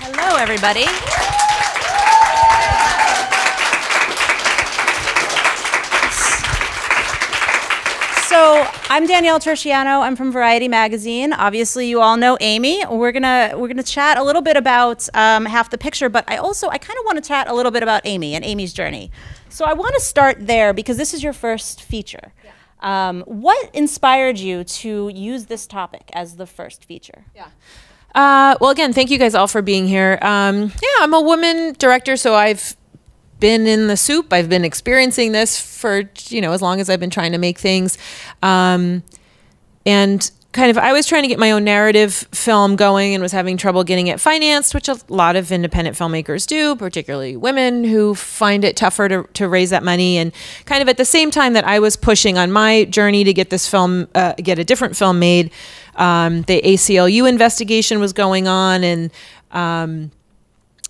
Hello, everybody. So I'm Danielle Turchiano. I'm from Variety Magazine. Obviously, you all know Amy. We're gonna chat a little bit about Half the Picture, but I kind of want to chat a little bit about Amy and Amy's journey. So I want to start there because this is your first feature. Yeah. What inspired you to use this topic as the first feature? Yeah. Well, again, thank you guys all for being here. Yeah, I'm a woman director, so I've been in the soup. I've been experiencing this for, as long as I've been trying to make things. And kind of, I was trying to get my own narrative film going and was having trouble getting it financed, which a lot of independent filmmakers do, particularly women who find it tougher to raise that money. And kind of at the same time that I was pushing on my journey to get this film, get a different film made, the ACLU investigation was going on, and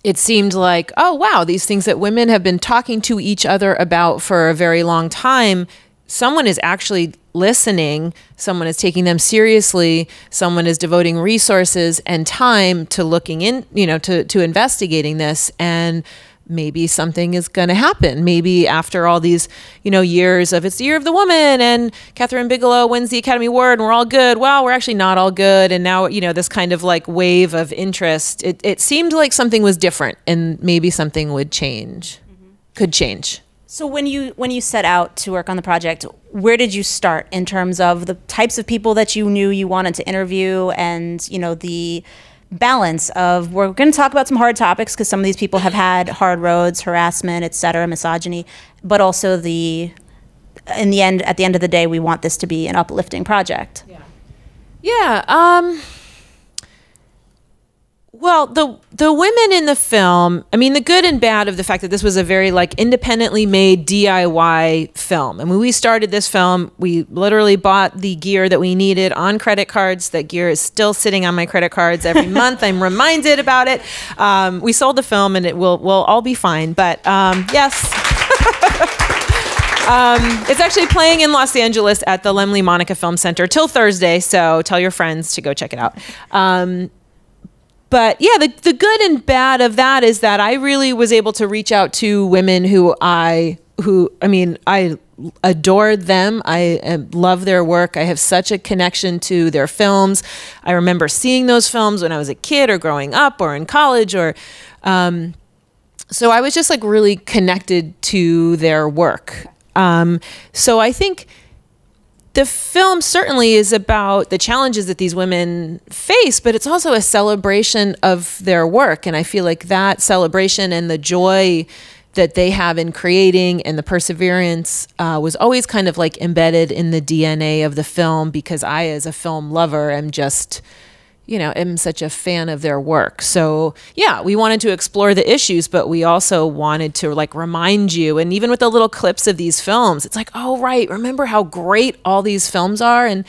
it seemed like, oh, wow, these things that women have been talking to each other about for a very long time, someone is actually listening, someone is taking them seriously, someone is devoting resources and time to looking in, to investigating this, and maybe something is going to happen. Maybe after all these, years of it's the year of the woman and Catherine Bigelow wins the Academy Award and we're all good. Well, we're actually not all good. And now, this kind of like wave of interest, it seemed like something was different and maybe something would change, could change. So when you set out to work on the project, where did you start in terms of the types of people that you knew you wanted to interview and, the balance of, we're going to talk about some hard topics because some of these people have had hard roads, harassment, et cetera, misogyny, but also at the end of the day, we want this to be an uplifting project. Yeah. Well, the women in the film, the good and bad of the fact that this was a very independently made DIY film. We started this film, we literally bought the gear that we needed on credit cards. That gear is still sitting on my credit cards every month. I'm reminded about it. We sold the film and we'll all be fine. But yes. It's actually playing in Los Angeles at the Lemley Monica Film Center till Thursday. So tell your friends to go check it out. But yeah, the good and bad of that is that I really was able to reach out to women who I adored them. I love their work. I have such a connection to their films. I remember seeing those films when I was a kid or growing up or in college so I was just really connected to their work. So I think the film certainly is about the challenges that these women face, but it's also a celebration of their work. And I feel like that celebration and the joy that they have in creating and the perseverance was always kind of embedded in the DNA of the film, because I, as a film lover, am just, am such a fan of their work. So yeah, we wanted to explore the issues, but we also wanted to remind you, and even with the little clips of these films, it's like, oh, right, remember how great all these films are? And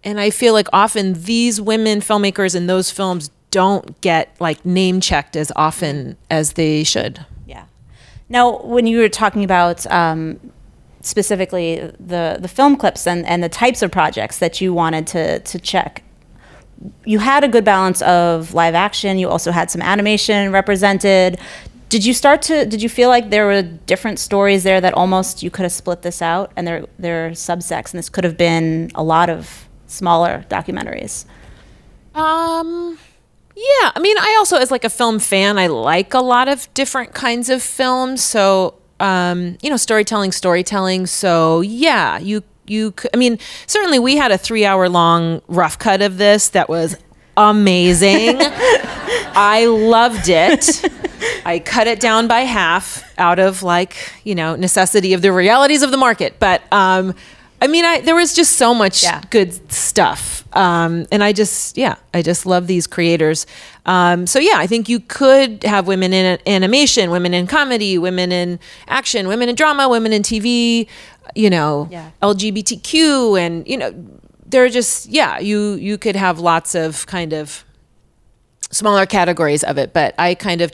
I feel like often these women filmmakers in those films don't get name checked as often as they should. Yeah. Now, when you were talking about specifically the film clips and the types of projects that you wanted to check, you had a good balance of live action. You also had some animation represented. Did you feel like there were different stories there that almost you could have split this out and they're subsects, and this could have been a lot of smaller documentaries? Yeah. I also, as a film fan, I like a lot of different kinds of films. So, storytelling. So yeah, certainly we had a 3-hour-long rough cut of this that was amazing. I loved it. I cut it down by half out of necessity of the realities of the market. But there was just so much good stuff. And I just love these creators. So yeah, I think you could have women in animation, women in comedy, women in action, women in drama, women in TV, LGBTQ, and, they're just, you could have lots of kind of smaller categories of it, but I kind of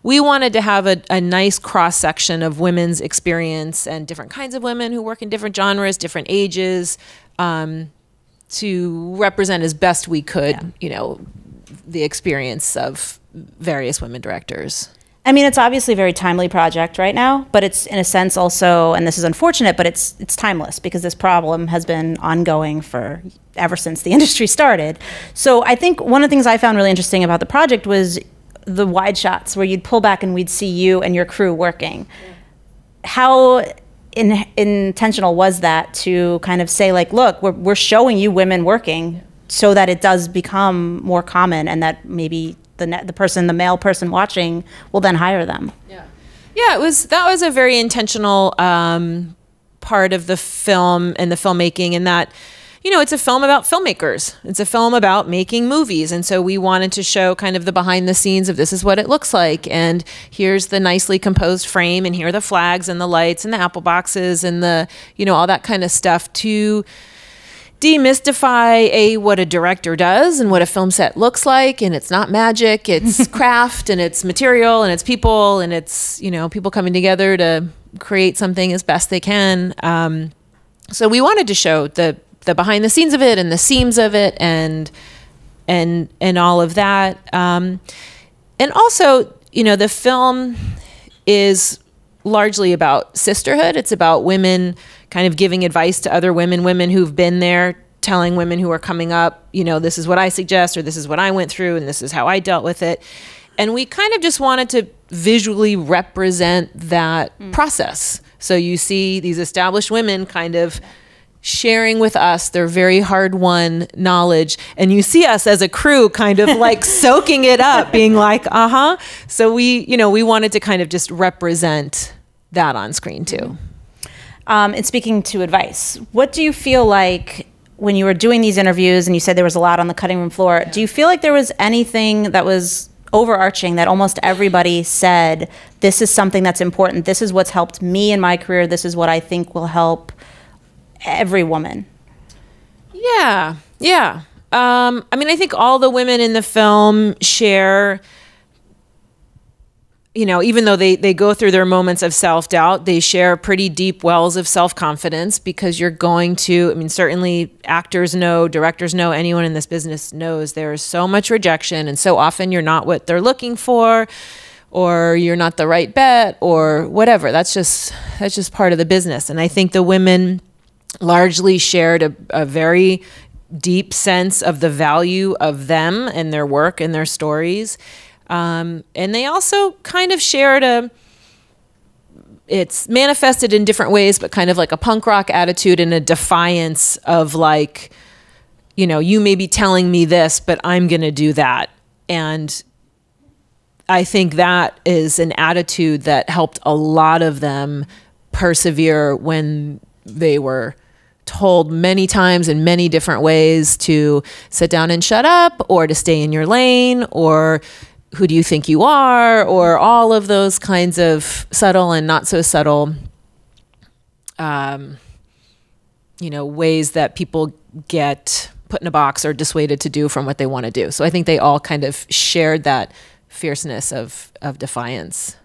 we wanted to have a nice cross section of women's experience and different kinds of women who work in different genres, different ages, to represent as best we could, the experience of various women directors. I mean, it's obviously a very timely project right now, but it's in a sense also, and this is unfortunate, but it's timeless because this problem has been ongoing for ever since the industry started. So I think one of the things I found really interesting about the project was the wide shots where you'd pull back and we'd see you and your crew working. Yeah. How intentional was that to kind of say, like, look, we're showing you women working so that it does become more common and that maybe the male person watching will then hire them. Yeah, that was a very intentional part of the film and the filmmaking, in that, it's a film about filmmakers. It's a film about making movies. And so we wanted to show kind of the behind the scenes of this is what it looks like. And here's the nicely composed frame, and here are the flags and the lights and the apple boxes and the, all that kind of stuff to demystify what a director does and what a film set looks like. And it's not magic, it's craft, and it's material, and it's people, and it's, people coming together to create something as best they can. So we wanted to show the behind the scenes of it and the seams of it and all of that. And also, the film is largely about sisterhood. It's about women kind of giving advice to other women who've been there, telling women who are coming up, this is what I suggest, or this is what I went through, and this is how I dealt with it. And we kind of just wanted to visually represent that process. So you see these established women kind of sharing with us their very hard-won knowledge, and you see us as a crew kind of like soaking it up, being like, So we wanted to kind of just represent that on screen too. And speaking to advice, what do you feel like when you were doing these interviews, and you said there was a lot on the cutting room floor, do you feel like there was anything that was overarching that almost everybody said, this is something that's important, this is what's helped me in my career, this is what I think will help every woman? Yeah. I think all the women in the film share, even though they go through their moments of self-doubt, they share pretty deep wells of self-confidence, because you're going to, certainly actors know, directors know, anyone in this business knows there is so much rejection, and so often you're not what they're looking for, or you're not the right bet, or whatever. That's just part of the business. And I think the women largely shared a very deep sense of the value of them and their work and their stories. And they also kind of shared it's manifested in different ways, but kind of like a punk rock attitude and a defiance of like, you may be telling me this, but I'm going to do that. And I think that is an attitude that helped a lot of them persevere when they were told many times in many different ways to sit down and shut up, or to stay in your lane, or who do you think you are, or all of those kinds of subtle and not so subtle, ways that people get put in a box or dissuaded to do from what they want to do. So I think they all kind of shared that fierceness of defiance.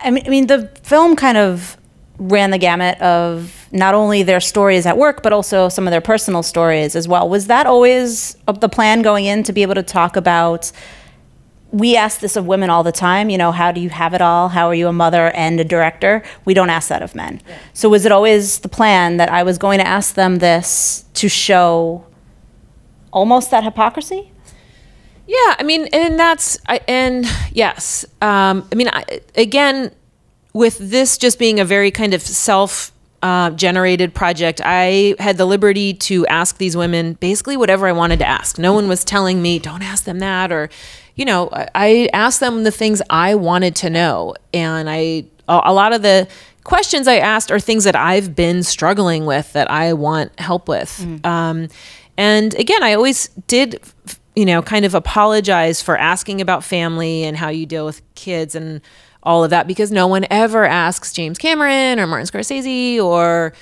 I mean, the film kind of ran the gamut of not only their stories at work, but also some of their personal stories as well. Was that always the plan going in, to be able to talk about, we ask this of women all the time, how do you have it all? How are you a mother and a director? We don't ask that of men. Yeah. So was it always the plan that I was going to ask them this to show almost that hypocrisy? Yeah, yes. Again, with this just being a very kind of self-generated project, I had the liberty to ask these women basically whatever I wanted to ask. No one was telling me, don't ask them that, or, I asked them the things I wanted to know. And a lot of the questions I asked are things that I've been struggling with that I want help with. And again, I always did, kind of apologize for asking about family and how you deal with kids and all of that, because no one ever asks James Cameron or Martin Scorsese or,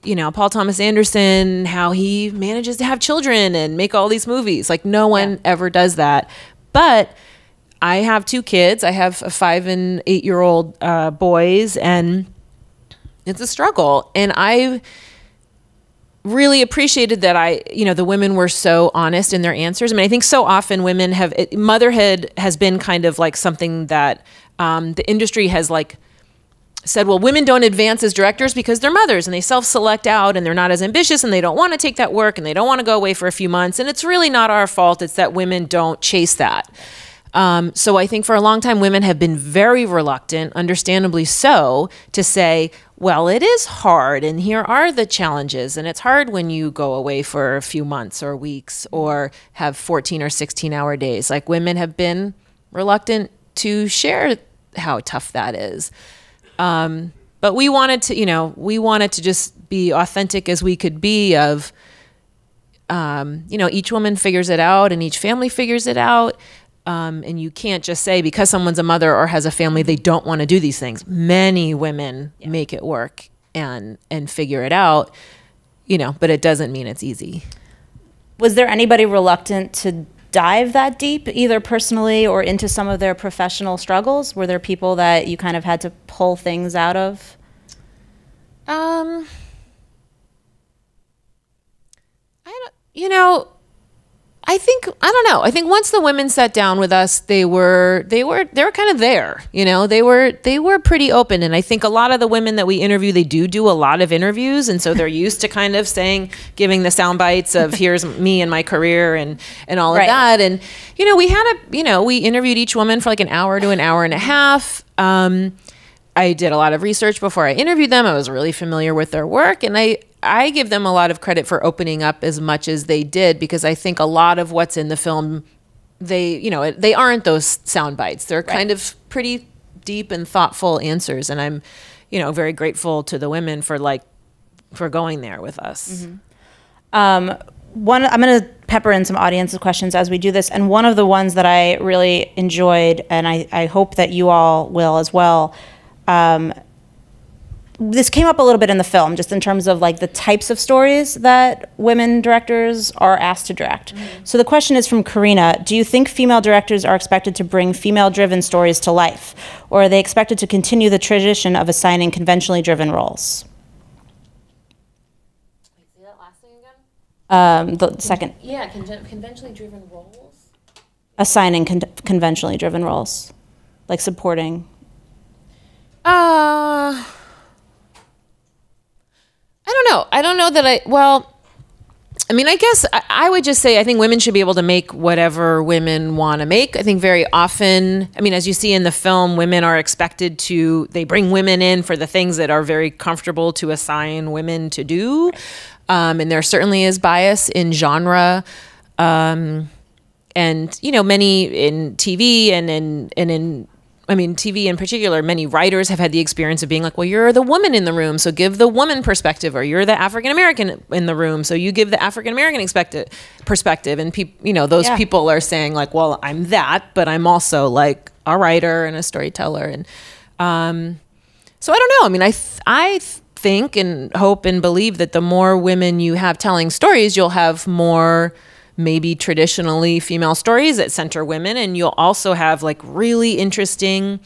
Paul Thomas Anderson how he manages to have children and make all these movies. Like, no one ever does that. But I have 2 kids. I have a 5 and 8-year-old boys, and it's a struggle. And I really appreciated that the women were so honest in their answers. I mean, I think so often women motherhood has been kind of like something that the industry has like said, well, women don't advance as directors because they're mothers and they self-select out and they're not as ambitious and they don't want to take that work and they don't want to go away for a few months. And it's really not our fault. It's that women don't chase that. So I think for a long time, women have been very reluctant, understandably so, to say, well, it is hard and here are the challenges. And it's hard when you go away for a few months or weeks or have 14 or 16-hour days. Like, women have been reluctant to share how tough that is. But we wanted to just be authentic as we could be of, each woman figures it out and each family figures it out. And you can't just say because someone's a mother or has a family, they don't want to do these things. Many women make it work and figure it out, but it doesn't mean it's easy. Was there anybody reluctant to dive that deep, either personally or into some of their professional struggles? Were there people that you kind of had to pull things out of? I think once the women sat down with us, they were kind of there, they were pretty open. And I think a lot of the women that we interview, they do a lot of interviews. And so they're used to kind of giving the sound bites of here's me and my career and all of that. And, we interviewed each woman for like an hour to an hour and a half. I did a lot of research before I interviewed them. I was really familiar with their work, and I give them a lot of credit for opening up as much as they did, because I think a lot of what's in the film, they aren't those sound bites. They're kind of pretty deep and thoughtful answers, and I'm, very grateful to the women for going there with us. I'm going to pepper in some audience questions as we do this, and one of the ones that I really enjoyed, and I hope that you all will as well. This came up a little bit in the film, just in terms of like the types of stories that women directors are asked to direct. So the question is from Karina: do you think female directors are expected to bring female-driven stories to life, or are they expected to continue the tradition of assigning conventionally driven roles? Wait, say that last thing again? The second. Yeah, conventionally driven roles? Assigning conventionally driven roles, like supporting. I don't know that I guess I would just say I think women should be able to make whatever women want to make. I think very often, as you see in the film, women are expected they bring women in for the things that are very comfortable to assign women to do. And there certainly is bias in genre. And, many in TV and in TV in particular, many writers have had the experience of being like, well, you're the woman in the room, so give the woman perspective, or you're the African-American in the room, so you give the African-American perspective. And those people are saying like, well, I'm that, but I'm also like a writer and a storyteller. And so I don't know. I think and hope and believe that the more women you have telling stories, you'll have more maybe traditionally female stories that center women, and you'll also have like really interesting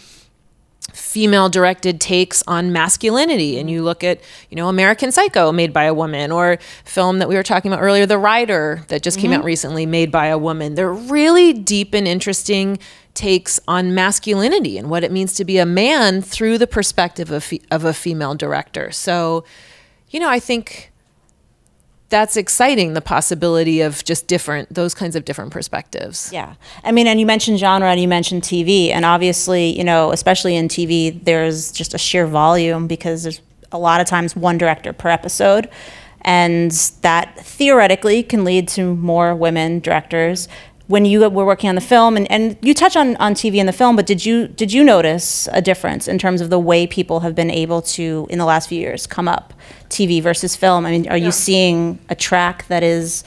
female directed takes on masculinity. And you look at, American Psycho, made by a woman, or film that we were talking about earlier, The Rider, that just came out recently, made by a woman. They're really deep and interesting takes on masculinity and what it means to be a man through the perspective of a female director. So, I think that's exciting, the possibility of just those kinds of different perspectives. Yeah. And you mentioned genre and you mentioned TV, and obviously, especially in TV, there's just a sheer volume because there's a lot of times one director per episode, and that theoretically can lead to more women directors. When you were working on the film, and you touch on TV in the film, but did you notice a difference in terms of the way people have been able to, in the last few years, come up TV versus film? Are you seeing a track that is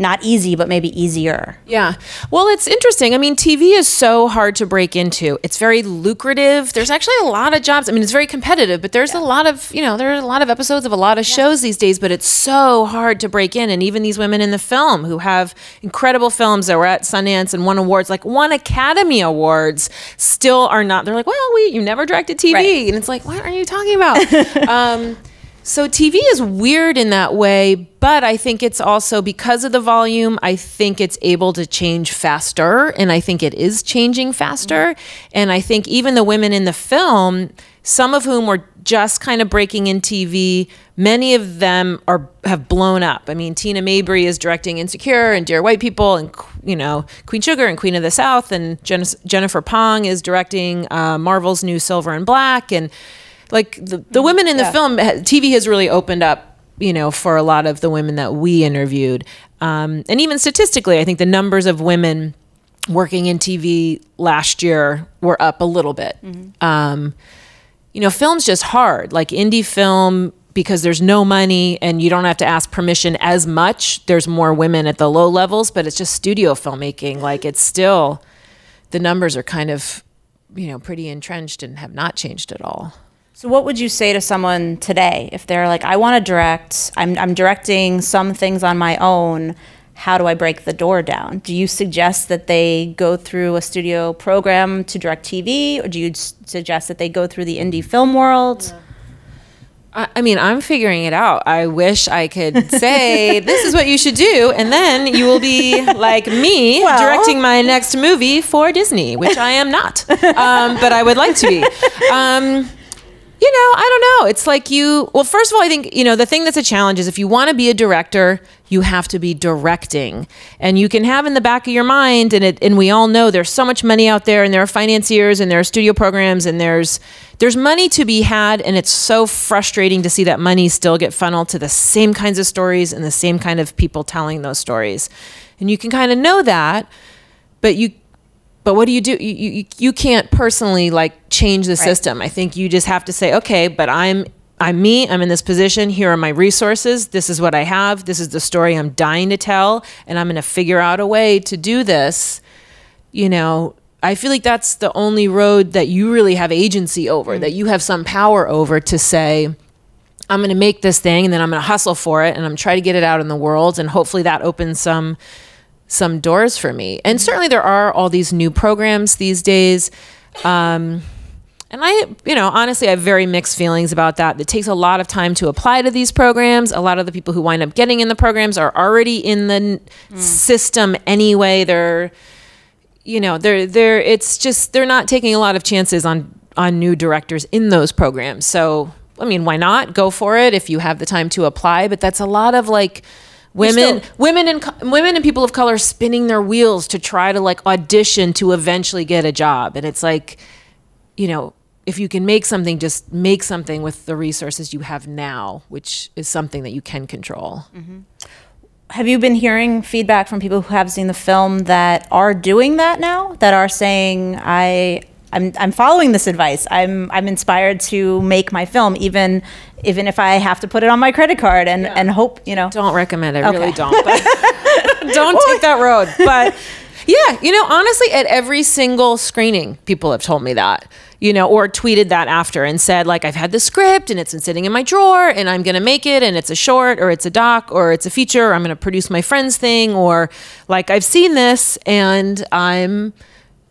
not easy, but maybe easier? Yeah. Well, it's interesting. TV is so hard to break into. It's very lucrative. There's actually a lot of jobs. It's very competitive, but there's a lot of, there are a lot of episodes of a lot of shows these days, but it's so hard to break in. And even these women in the film who have incredible films that were at Sundance and won awards, like won Academy Awards, still are not. They're like, well, you never directed TV. Right. And it's like, what are you talking about? So TV is weird in that way, but I think it's also because of the volume, I think it's able to change faster, and I think it is changing faster. And I think even the women in the film, some of whom were just kind of breaking in TV, many of them have blown up. I mean, Tina Mabry is directing Insecure and Dear White People and, you know, Queen Sugar and Queen of the South, and Jennifer Pong is directing Marvel's new Silver and Black, and like the women in the film, TV has really opened up, you know, for a lot of the women that we interviewed. And even statistically, I think the numbers of women working in TV last year were up a little bit. You know, film's just hard. Like indie film, because there's no money and you don't have to ask permission as much. There's more women at the low levels, but it's just studio filmmaking. Like it's still, the numbers are kind of, you know, pretty entrenched and have not changed at all. So what would you say to someone today if they're like, I want to direct, I'm directing some things on my own, how do I break the door down? Do you suggest that they go through a studio program to direct TV, or do you suggest that they go through the indie film world? I mean, I'm figuring it out. I wish I could say, this is what you should do, and then you will be like me, directing my next movie for Disney, which I am not, but I would like to be. You know, I don't know. It's like well, first of all, I think, you know, the thing that's a challenge is if you want to be a director, you have to be directing. And you can have in the back of your mind, and we all know there's so much money out there, and there are financiers, and there are studio programs, and there's money to be had, and it's so frustrating to see that money still get funneled to the same kinds of stories and the same kind of people telling those stories. And you can kind of know that, but what do? You can't personally like change the system. I think you just have to say, okay, but I'm me, I'm in this position, here are my resources, this is what I have, this is the story I'm dying to tell, and I'm going to figure out a way to do this. You know, I feel like that's the only road that you really have agency over, that you have some power over, to say, I'm going to make this thing, and then I'm going to hustle for it, and I'm trying to get it out in the world, and hopefully that opens some doors for me. And certainly there are all these new programs these days. And I, you know, honestly, I have very mixed feelings about that. It takes a lot of time to apply to these programs. A lot of the people who wind up getting in the programs are already in the system anyway. They're, you know, it's just, they're not taking a lot of chances on new directors in those programs. So, I mean, why not? Go for it if you have the time to apply. But that's a lot of like, women and people of color spinning their wheels to try to like audition to eventually get a job. And it's like, you know, if you can make something, just make something with the resources you have now, which is something that you can control. Have you been hearing feedback from people who have seen the film that are doing that now, that are saying, I'm following this advice. I'm inspired to make my film, even if I have to put it on my credit card and hope, you know. Don't recommend it. Really don't. But don't take that road. But yeah, you know, honestly, at every single screening, people have told me that, you know, or tweeted that after and said, like, I've had the script and it's been sitting in my drawer and I'm going to make it, and it's a short or it's a doc or it's a feature, or I'm going to produce my friend's thing, or like, I've seen this and I'm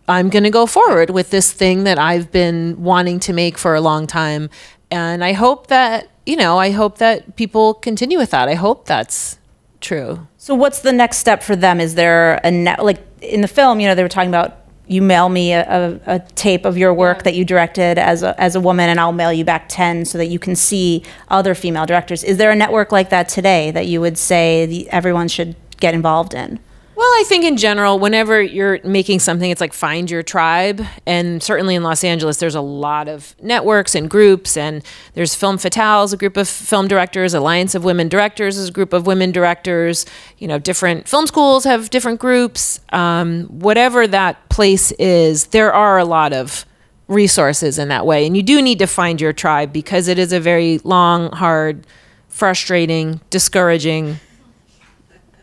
going to go forward with this thing that I've been wanting to make for a long time. And I hope that, you know, I hope that people continue with that. I hope that's true. So what's the next step for them? Is there like in the film, you know, they were talking about, you mail me a tape of your work that you directed as a woman, and I'll mail you back 10 so that you can see other female directors. Is there a network like that today that you would say everyone should get involved in? Well, I think in general, whenever you're making something, it's like find your tribe. And certainly in Los Angeles, there's a lot of networks and groups. And there's Film Fatales, a group of film directors. Alliance of Women Directors is a group of women directors. You know, different film schools have different groups. Whatever that place is, there are a lot of resources in that way. And you do need to find your tribe, because it is a very long, hard, frustrating, discouraging,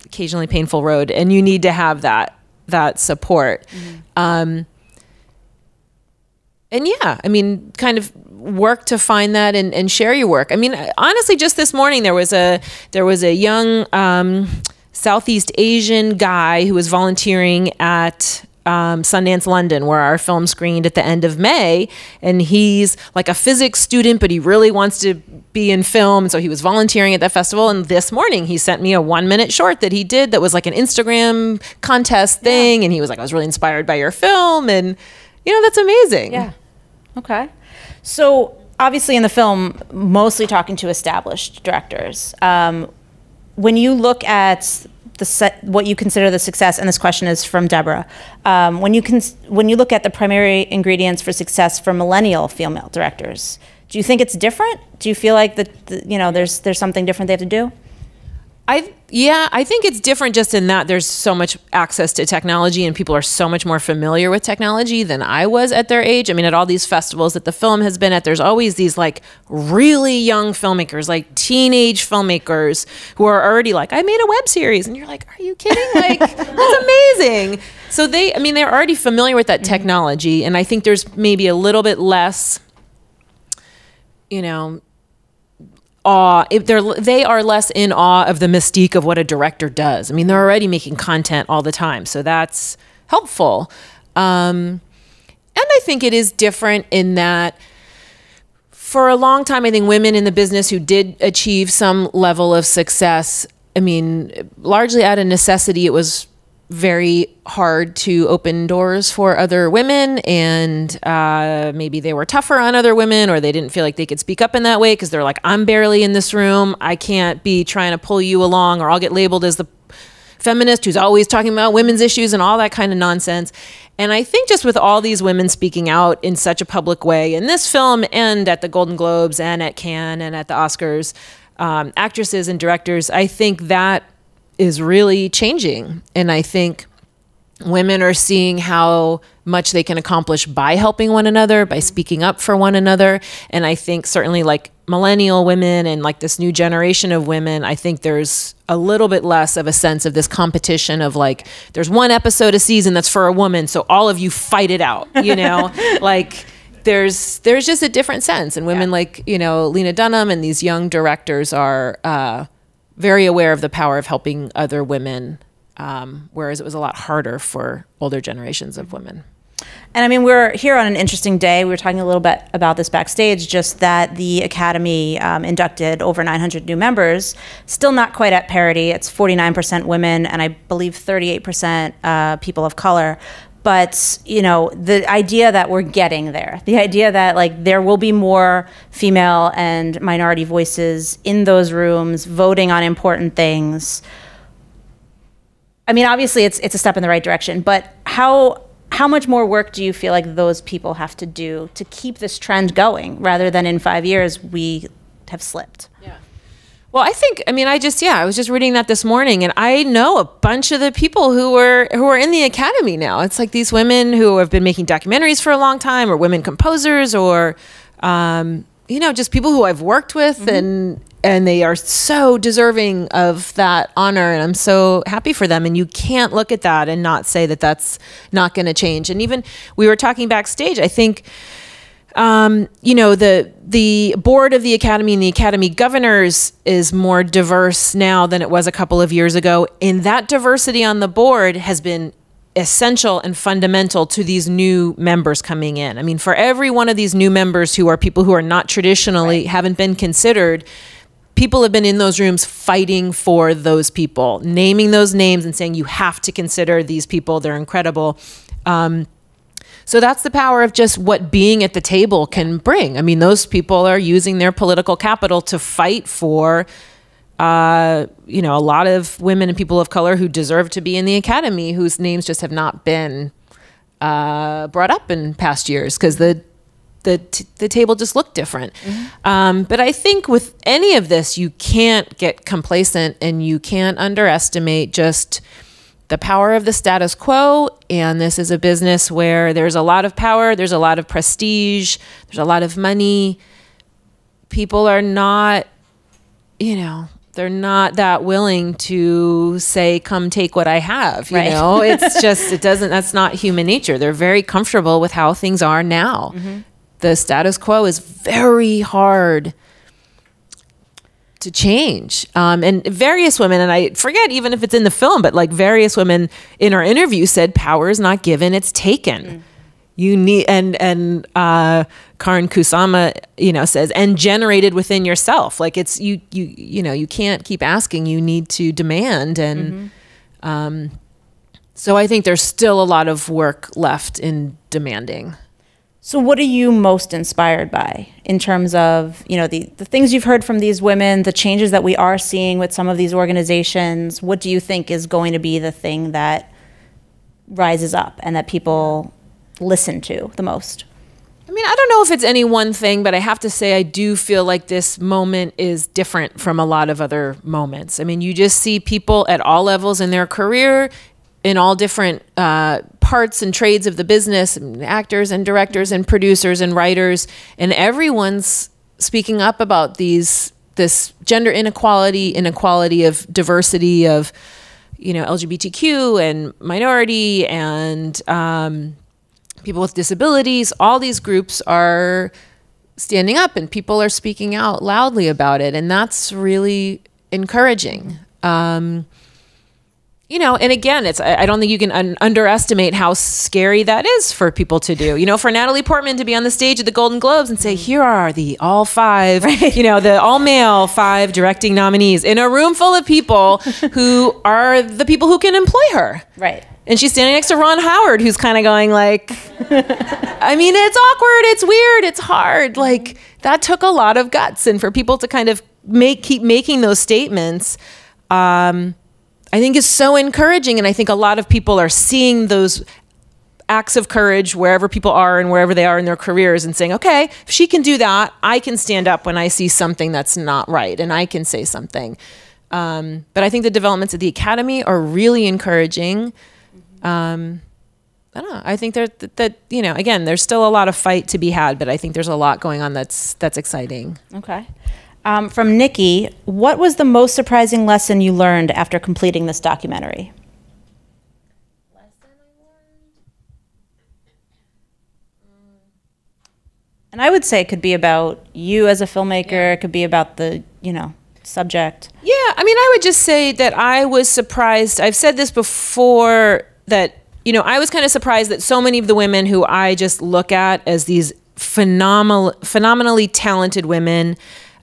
occasionally painful road, and you need to have that support. And yeah, I mean, kind of work to find that and share your work. I mean, honestly, just this morning there was a young Southeast Asian guy who was volunteering at Sundance London, where our film screened at the end of May. And he's like a physics student, but he really wants to be in film. So he was volunteering at that festival. And this morning he sent me a 1-minute short that he did that was like an Instagram contest thing. And he was like, I was really inspired by your film. And, you know, that's amazing. Yeah. Okay. So obviously in the film, mostly talking to established directors. When you look at what you consider the success, and this question is from Deborah, when you look at the primary ingredients for success for millennial female directors, do you think it's different? Do you feel like there's something different they have to do? I think it's different just in that there's so much access to technology and people are so much more familiar with technology than I was at their age. I mean, at all these festivals that the film has been at, there's always these like really young filmmakers, like teenage filmmakers who are already like, I made a web series. And you're like, are you kidding? Like, that's amazing. So they're already familiar with that technology. And I think there's maybe a little bit less, awe. They are less in awe of the mystique of what a director does. I mean, they're already making content all the time, so that's helpful. And I think it is different in that for a long time, I think women in the business who did achieve some level of success, I mean, largely out of necessity, it was very hard to open doors for other women, and maybe they were tougher on other women, or they didn't feel like they could speak up in that way because they're like, I'm barely in this room, I can't be trying to pull you along, or I'll get labeled as the feminist who's always talking about women's issues and all that kind of nonsense. And I think just with all these women speaking out in such a public way in this film and at the Golden Globes and at Cannes and at the Oscars, actresses and directors, I think that is really changing. And I think women are seeing how much they can accomplish by helping one another, by speaking up for one another. And I think certainly like millennial women and like this new generation of women, I think there's a little bit less of a sense of this competition of like, there's one episode a season that's for a woman, so all of you fight it out, like there's just a different sense. And women like, Lena Dunham and these young directors are very aware of the power of helping other women, whereas it was a lot harder for older generations of women. And I mean, we're here on an interesting day. We were talking a little bit about this backstage, just that the Academy inducted over 900 new members, still not quite at parity. It's 49% women and I believe 38% people of color. But, the idea that we're getting there, the idea that like there will be more female and minority voices in those rooms voting on important things. I mean, obviously it's a step in the right direction, but how much more work do you feel like those people have to do to keep this trend going rather than in 5 years we have slipped? Yeah. Well, I was just reading that this morning, and I know a bunch of the people who are in the Academy now. It's like these women who have been making documentaries for a long time, or women composers, or just people who I've worked with, and they are so deserving of that honor, and I'm so happy for them. And you can't look at that and not say that that's not going to change. And even we were talking backstage, I think. The board of the Academy and the Academy governors is more diverse now than it was a couple of years ago. And that diversity on the board has been essential and fundamental to these new members coming in. I mean, for every one of these new members who are people who are not traditionally, haven't been considered, people have been in those rooms fighting for those people, naming those names and saying, you have to consider these people, they're incredible. So that's the power of just what being at the table can bring. I mean, those people are using their political capital to fight for, a lot of women and people of color who deserve to be in the Academy, whose names just have not been brought up in past years because the table just looked different. But I think with any of this, you can't get complacent and you can't underestimate just the power of the status quo. And this is a business where there's a lot of power, there's a lot of prestige, there's a lot of money. People are not, they're not that willing to say, come take what I have, It's just, that's not human nature. They're very comfortable with how things are now. The status quo is very hard to change. And various women, and I forget even if it's in the film, but like various women in our interview said, power is not given, it's taken. You need, and Karin Kusama, says, and generated within yourself. Like it's, you can't keep asking, you need to demand. And, so I think there's still a lot of work left in demanding. So what are you most inspired by in terms of, the things you've heard from these women, the changes that we are seeing with some of these organizations? What do you think is going to be the thing that rises up and that people listen to the most? I mean, I don't know if it's any one thing, but I have to say I do feel like this moment is different from a lot of other moments. I mean, you just see people at all levels in their career, in all different parts and trades of the business, and actors and directors and producers and writers, and everyone's speaking up about this gender inequality of diversity of, LGBTQ and minority and people with disabilities. All these groups are standing up and people are speaking out loudly about it, and that's really encouraging. And again, I don't think you can underestimate how scary that is for people to do. For Natalie Portman to be on the stage at the Golden Globes and say, here are the all 5, the all male 5 directing nominees in a room full of people who are the people who can employ her. Right. And she's standing next to Ron Howard, who's kind of going like, I mean, it's awkward, it's weird, it's hard. Like, that took a lot of guts. And for people to kind of keep making those statements, I think is so encouraging. And I think a lot of people are seeing those acts of courage wherever people are and wherever they are in their careers and saying, okay, if she can do that, I can stand up when I see something that's not right and I can say something. But I think the developments at the Academy are really encouraging. I don't know. I think that again, there's still a lot of fight to be had, but I think there's a lot going on that's exciting. Okay. From Nikki, what was the most surprising lesson you learned after completing this documentary? And I would say it could be about you as a filmmaker. It could be about the, subject. Yeah, I mean, I would just say that I was surprised. I've said this before that, I was kind of surprised that so many of the women who I just look at as these phenomenally talented women,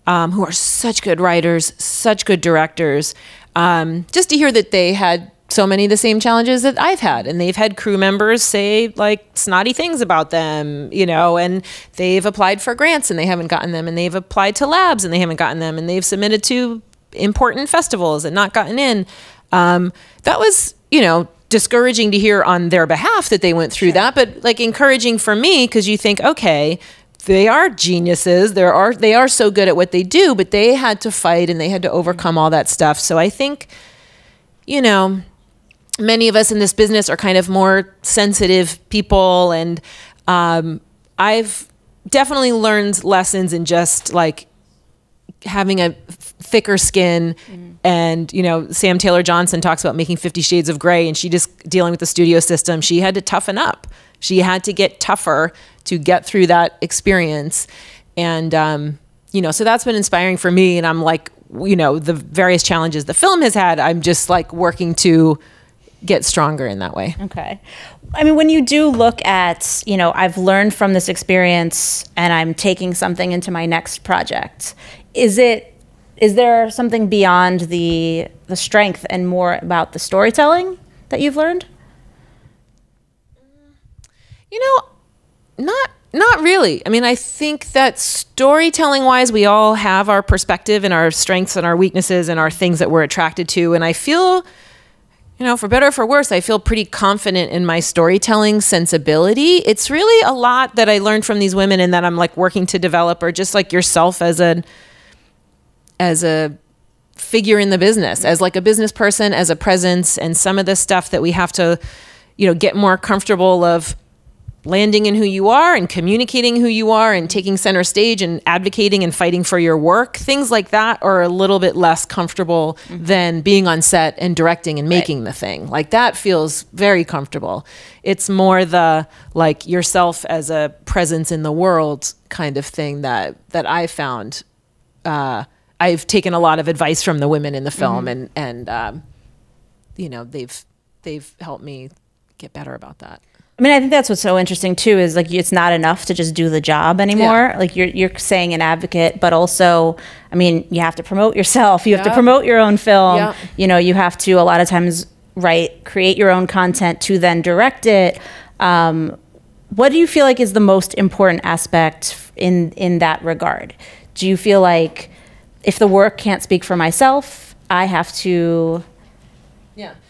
who are such good writers, such good directors, just to hear that they had so many of the same challenges that I've had. And they've had crew members say like snotty things about them, and they've applied for grants and they haven't gotten them. And they've applied to labs and they haven't gotten them. And they've submitted to important festivals and not gotten in. That was, discouraging to hear on their behalf that they went through that, but like encouraging for me, because you think, okay, they are geniuses. They are so good at what they do, but they had to fight and they had to overcome all that stuff. So I think, many of us in this business are kind of more sensitive people, and I've definitely learned lessons in just like having a thicker skin. And, Sam Taylor Johnson talks about making 50 Shades of Grey, and she just dealing with the studio system. She had to toughen up. She had to get tougher to get through that experience. And, so that's been inspiring for me. And I'm like, the various challenges the film has had, I'm just like working to get stronger in that way. Okay. I mean, when you do look at, I've learned from this experience and I'm taking something into my next project, is there something beyond the strength and more about the storytelling that you've learned? Not really. I mean, I think that storytelling wise, we all have our perspective and our strengths and our weaknesses and our things that we're attracted to. And I feel, for better or for worse, I feel pretty confident in my storytelling sensibility. It's really a lot that I learned from these women and that I'm like working to develop, or just like yourself as a figure in the business, as like a business person, as a presence, and some of the stuff that we have to, get more comfortable of landing in who you are and communicating who you are and taking center stage and advocating and fighting for your work. Things like that are a little bit less comfortable than being on set and directing and making the thing. Like that feels very comfortable. It's more the like yourself as a presence in the world kind of thing that I found I've taken a lot of advice from the women in the film, and you know, they've helped me get better about that. I mean, I think that's what's so interesting too, is like, it's not enough to just do the job anymore. Like you're saying an advocate, but also, I mean, you have to promote yourself. You have to promote your own film. You know, you have to a lot of times create your own content to then direct it. What do you feel like is the most important aspect in that regard? Do you feel like if the work can't speak for myself, I have to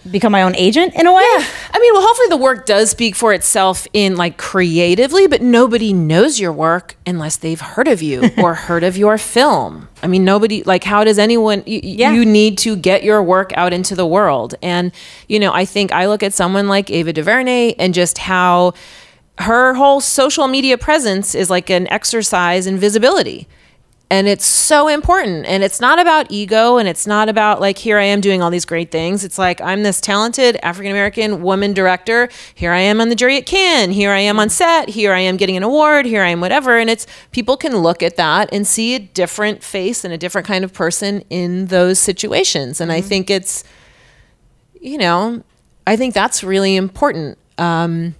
become my own agent in a way? Yeah. I mean, well, hopefully the work does speak for itself in like creatively, but nobody knows your work unless they've heard of you or heard of your film. I mean, nobody, like, how does anyone, you need to get your work out into the world. And, you know, I think I look at someone like Ava DuVernay and just how her whole social media presence is like an exercise in visibility. And it's so important. And it's not about ego, and it's not about like, here I am doing all these great things. It's like, I'm this talented African-American woman director. Here I am on the jury at Cannes. Here I am on set. Here I am getting an award. Here I am whatever. And it's, people can look at that and see a different face and a different kind of person in those situations. And I think it's, you know, I think that's really important. And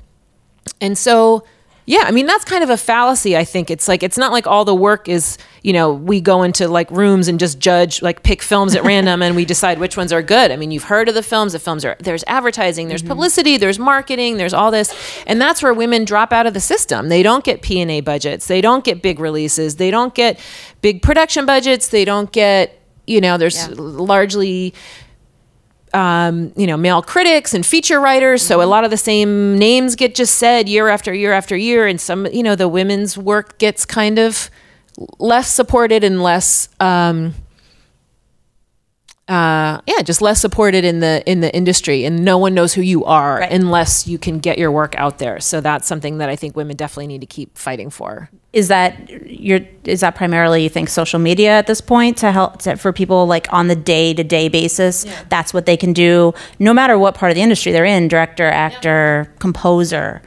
so, yeah, I mean, that's kind of a fallacy. I think it's like, it's not like all the work is, you know, we go into like rooms and just judge, like pick films at random and we decide which ones are good. I mean, you've heard of the films are, there's advertising, there's publicity, there's marketing, there's all this. And that's where women drop out of the system. They don't get P&A budgets. They don't get big releases. They don't get big production budgets. They don't get, you know, there's largely, you know, male critics and feature writers. So a lot of the same names get just said year after year after year. And some, you know, the women's work gets kind of less supported and less, just less supported in the industry, and no one knows who you are unless you can get your work out there. So that's something that I think women definitely need to keep fighting for. Is that primarily, you think, social media at this point to help for people like on the day-to-day basis? That's what they can do no matter what part of the industry they're in, director, actor, composer.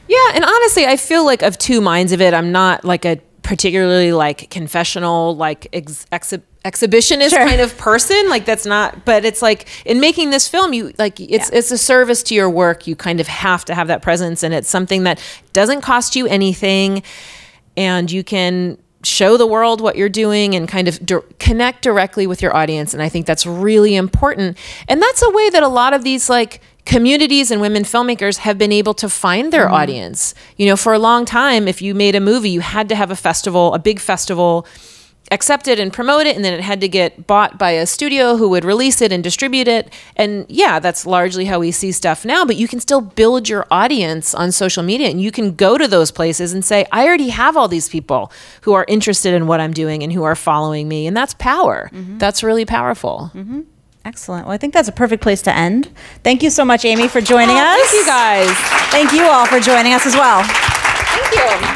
Yeah, and honestly, I feel like of two minds of it. I'm not like a particularly like confessional, like exhibitionist kind of person. Like that's not, but it's like in making this film, you like, it's a service to your work. You kind of have to have that presence, and it's something that doesn't cost you anything. And you can show the world what you're doing and kind of connect directly with your audience. And I think that's really important. And that's a way that a lot of these like communities and women filmmakers have been able to find their audience. You know, for a long time, if you made a movie, you had to have a festival, a big festival, accept it and promote it, and then it had to get bought by a studio who would release it and distribute it. And yeah, that's largely how we see stuff now, but you can still build your audience on social media, and you can go to those places and say, I already have all these people who are interested in what I'm doing and who are following me. And that's power. That's really powerful. Excellent. Well, I think that's a perfect place to end. Thank you so much, Amy, for joining us. Thank you guys. Thank you all for joining us as well. Thank you.